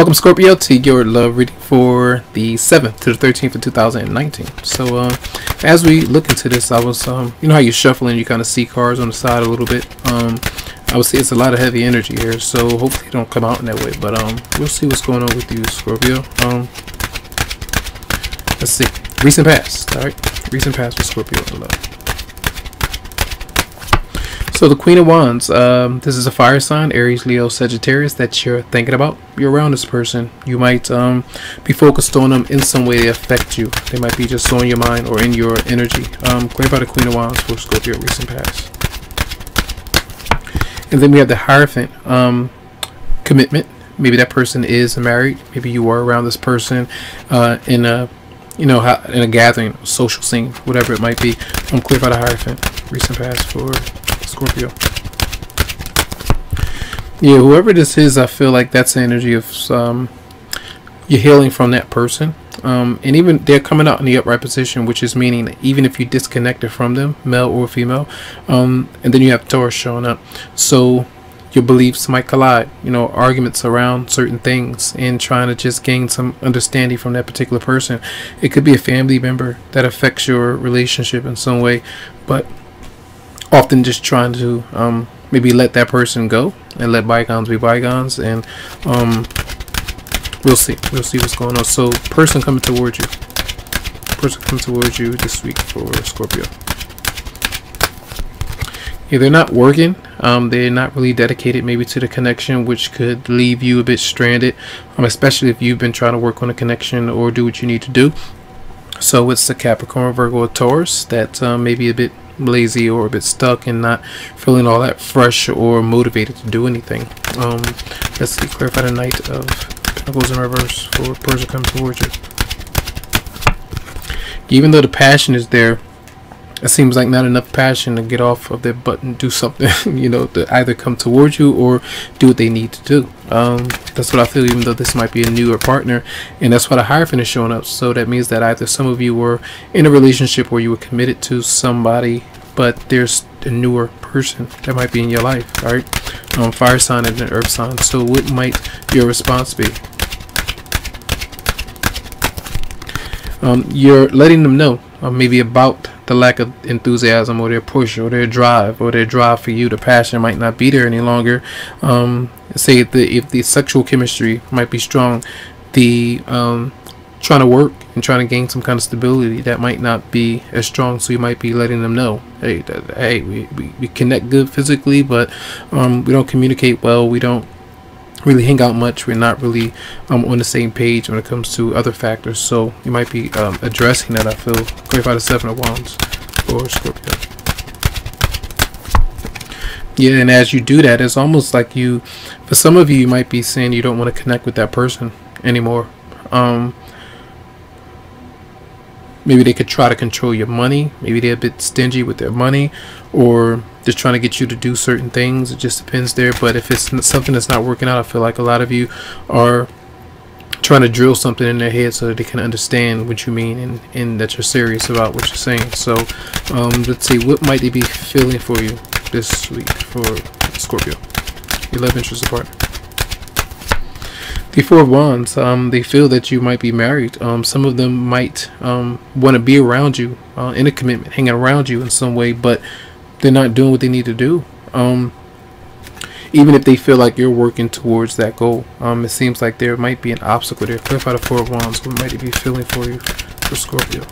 Welcome, Scorpio, to your love reading for the 7th to the 13th of 2019. So, as we look into this, I was, you know how you shuffle and you kind of see cards on the side a little bit. I would say it's a lot of heavy energy here, so hopefully it don't come out in that way. But we'll see what's going on with you, Scorpio. Let's see. Recent past, all right? Recent past with Scorpio in love. So the Queen of Wands, this is a fire sign, Aries, Leo, Sagittarius, that you're thinking about. You're around this person. You might be focused on them in some way they affect you. They might be just on your mind or in your energy. Clarify the Queen of Wands for Scorpio, recent past. And then we have the Hierophant, commitment. Maybe that person is married. Maybe you were around this person in a, in a gathering, social scene, whatever it might be. Clarify the Hierophant, recent past for Scorpio. Yeah, whoever this is, I feel like that's the energy of you're healing from that person, and even they're coming out in the upright position, which is meaning that even if you disconnected from them, male or female, and then you have Taurus showing up, so your beliefs might collide, arguments around certain things, and trying to just gain some understanding from that particular person. It could be a family member that affects your relationship in some way, but often just trying to maybe let that person go and let bygones be bygones, and we'll see what's going on. So person coming towards you this week for Scorpio. Yeah, they're not working, they're not really dedicated maybe to the connection, which could leave you a bit stranded, especially if you've been trying to work on a connection or do what you need to do. So it's the Capricorn, Virgo, or Taurus that may be a bit lazy or a bit stuck and not feeling all that fresh or motivated to do anything. Let's see, clarify the Knight of Pentacles in reverse for person coming towards you. Even though the passion is there, it seems like not enough passion to get off of their butt and do something, to either come towards you or do what they need to do. That's what I feel, even though this might be a newer partner, and that's why the Hierophant is showing up. So that means that either some of you were in a relationship where you were committed to somebody, but there's a newer person that might be in your life. All right, fire sign and an earth sign. So what might your response be? You're letting them know maybe about the lack of enthusiasm or their push or their drive for you. The passion might not be there any longer. Say if the sexual chemistry might be strong, the trying to work and trying to gain some kind of stability, that might not be as strong. So you might be letting them know, hey, we connect good physically, but we don't communicate well, we don't really hang out much, we're not really on the same page when it comes to other factors. So you might be addressing that, I feel. Clarify the Seven of Wands for Scorpio. Yeah, and as you do that, it's almost like for some of you, you might be saying you don't want to connect with that person anymore. Maybe they could try to control your money. Maybe they're a bit stingy with their money, or just trying to get you to do certain things. It just depends there. But if it's something that's not working out, I feel like a lot of you are trying to drill something in their head so that they can understand what you mean and that you're serious about what you're saying. So let's see, what might they be feeling for you this week for Scorpio, your love interest partner? The Four of Wands, they feel that you might be married. Some of them might want to be around you in a commitment, hanging around you in some way, but they're not doing what they need to do. Even if they feel like you're working towards that goal, it seems like there might be an obstacle there. Clarify the Four of Wands. What might it be feeling for you for Scorpio?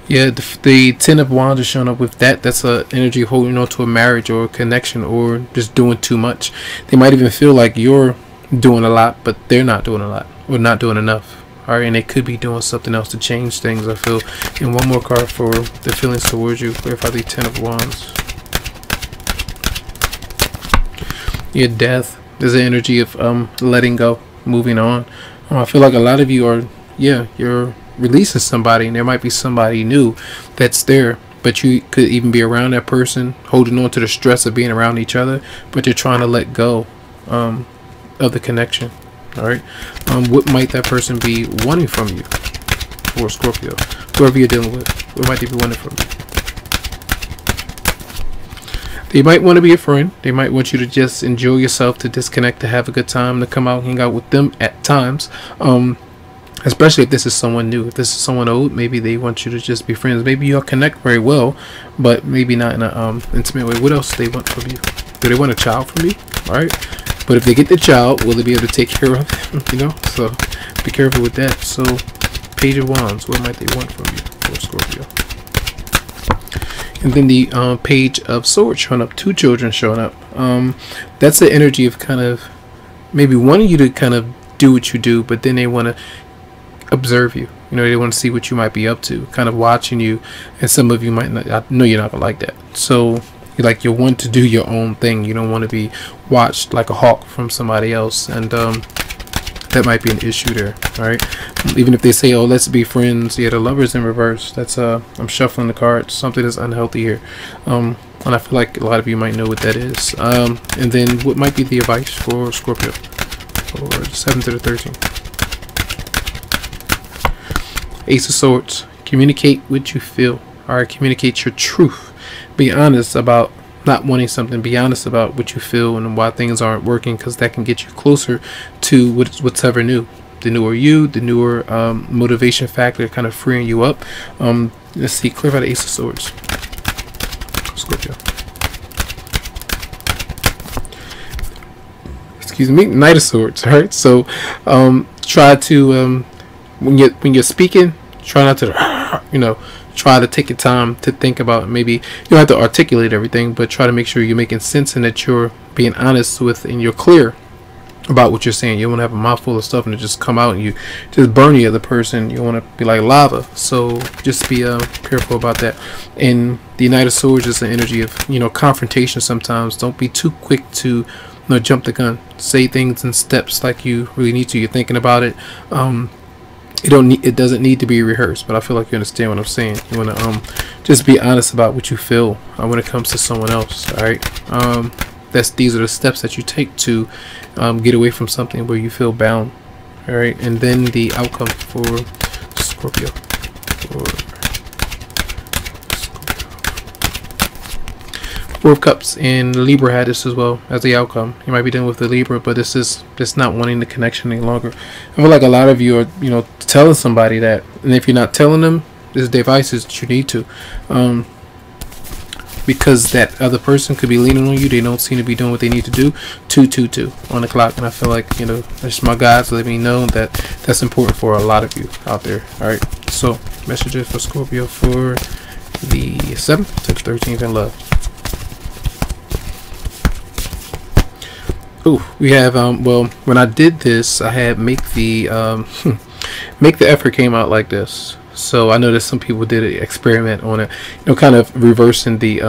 Yeah, the Ten of Wands is showing up with that. That's a energy holding on to a marriage or a connection, or just doing too much. They might even feel like you're doing a lot, but they're not doing a lot or not doing enough. All right, and they could be doing something else to change things, I feel. And one more card for the feelings towards you. Clarify the Ten of Wands. Your Death. There's an energy of letting go, moving on. I feel like a lot of you are, you're releasing somebody, and there might be somebody new that's there, but you could even be around that person, holding on to the stress of being around each other, but you're trying to let go of the connection. All right, what might that person be wanting from you for Scorpio? Whoever you're dealing with, what might they be wanting from you? They might want to be a friend. They might want you to just enjoy yourself, to disconnect, to have a good time, to come out, hang out with them at times. Especially if this is someone new. If this is someone old, maybe they want you to just be friends. Maybe you'll connect very well, but maybe not in a intimate way. What else do they want from you? Do they want a child from you? All right. But if they get the child, will they be able to take care of it? You know, so be careful with that. So, Page of Wands, what might they want from you, for Scorpio? And then the Page of Swords showing up, 2 children showing up. That's the energy of kind of maybe wanting you to kind of do what you do, but then they want to observe you. You know, they want to see what you might be up to, kind of watching you. And some of you might not. I know you're not gonna like that. So you want to do your own thing. You don't want to be watched like a hawk from somebody else, and that might be an issue there. All right, even if they say, oh, let's be friends, yeah, the Lover's in reverse. That's I'm shuffling the cards. Something is unhealthy here, and I feel like a lot of you might know what that is. And then what might be the advice for Scorpio for 7 to the 13th? Ace of Swords. Communicate what you feel. All right, communicate your truth. Be honest about not wanting something. Be honest about what you feel and why things aren't working, because that can get you closer to what's ever new. The newer you, the newer motivation factor, kind of freeing you up. Let's see, clear out the Ace of Swords. Scorpio. Excuse me, Knight of Swords. All right, so try to when you're speaking, try not to, you know, try to take your time to think about. Maybe you don't have to articulate everything, but try to make sure you're making sense and that you're being honest with, and you're clear about what you're saying. You don't want to have a mouthful of stuff and it just come out and you just burn the other person. You want to be like lava. So just be careful about that. And the Knight of Swords is the energy of, you know, confrontation sometimes. Don't be too quick to, you know, jump the gun. Say things in steps like you really need to. You're thinking about it. It doesn't need to be rehearsed, but I feel like you understand what I'm saying. You want to just be honest about what you feel when it comes to someone else. All right. These are the steps that you take to get away from something where you feel bound. All right, and then the outcome for Scorpio. Four of Cups, and Libra had this as well as the outcome. You might be dealing with the Libra, but this is just not wanting the connection any longer. I feel like a lot of you are, you know, telling somebody that, and if you're not telling them, there's devices that you need to. Because that other person could be leaning on you. They don't seem to be doing what they need to do. 222 on the clock, and I feel like, you know, that's my guys letting me know that that's important for a lot of you out there. All right, so messages for Scorpio for the 7th to 13th in love. Oh, we have well, when I did this, I had make the effort came out like this. So I know that some people did an experiment on it, you know, kind of reversing the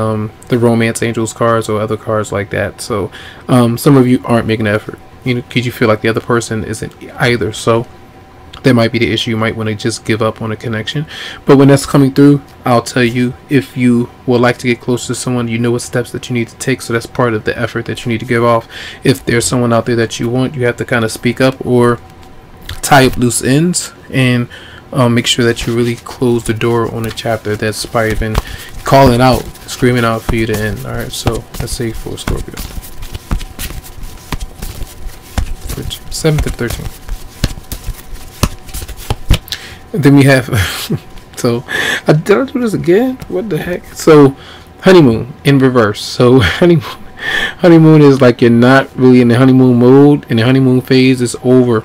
Romance Angels cards or other cards like that. So some of you aren't making an effort, you know, because you feel like the other person isn't either. So that might be the issue. You might want to just give up on a connection. But when that's coming through, I'll tell you, if you would like to get close to someone, you know what steps that you need to take. So that's part of the effort that you need to give off. If there's someone out there that you want, you have to kind of speak up or tie up loose ends and make sure that you really close the door on a chapter that's probably been calling out, screaming out for you to end. All right, so let's say for Scorpio, 7th to 13th. And then we have so did I do this again? What the heck? So honeymoon in reverse. So honeymoon is like you're not really in the honeymoon mode, and the honeymoon phase is over.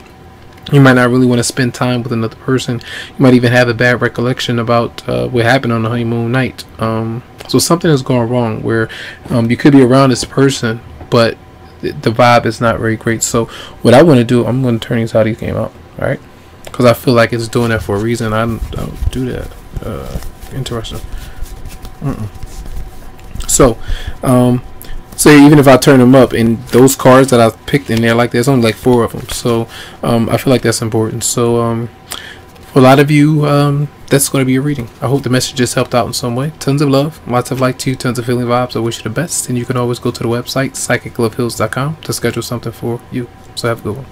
You might not really want to spend time with another person. You might even have a bad recollection about what happened on the honeymoon night. So something is going wrong where you could be around this person, but the vibe is not very great. So what I want to do, I'm going to turn these how these came out. All right, because I feel like it's doing that for a reason. I don't do that. Interesting. So so even if I turn them up, and those cards that I picked in there, like there's only like 4 of them. So I feel like that's important. So for a lot of you, that's going to be a reading. I hope the message just helped out in some way. Tons of love, lots of light to you, tons of healing vibes. I wish you the best, and you can always go to the website psychicloveheals.com to schedule something for you. So have a good one.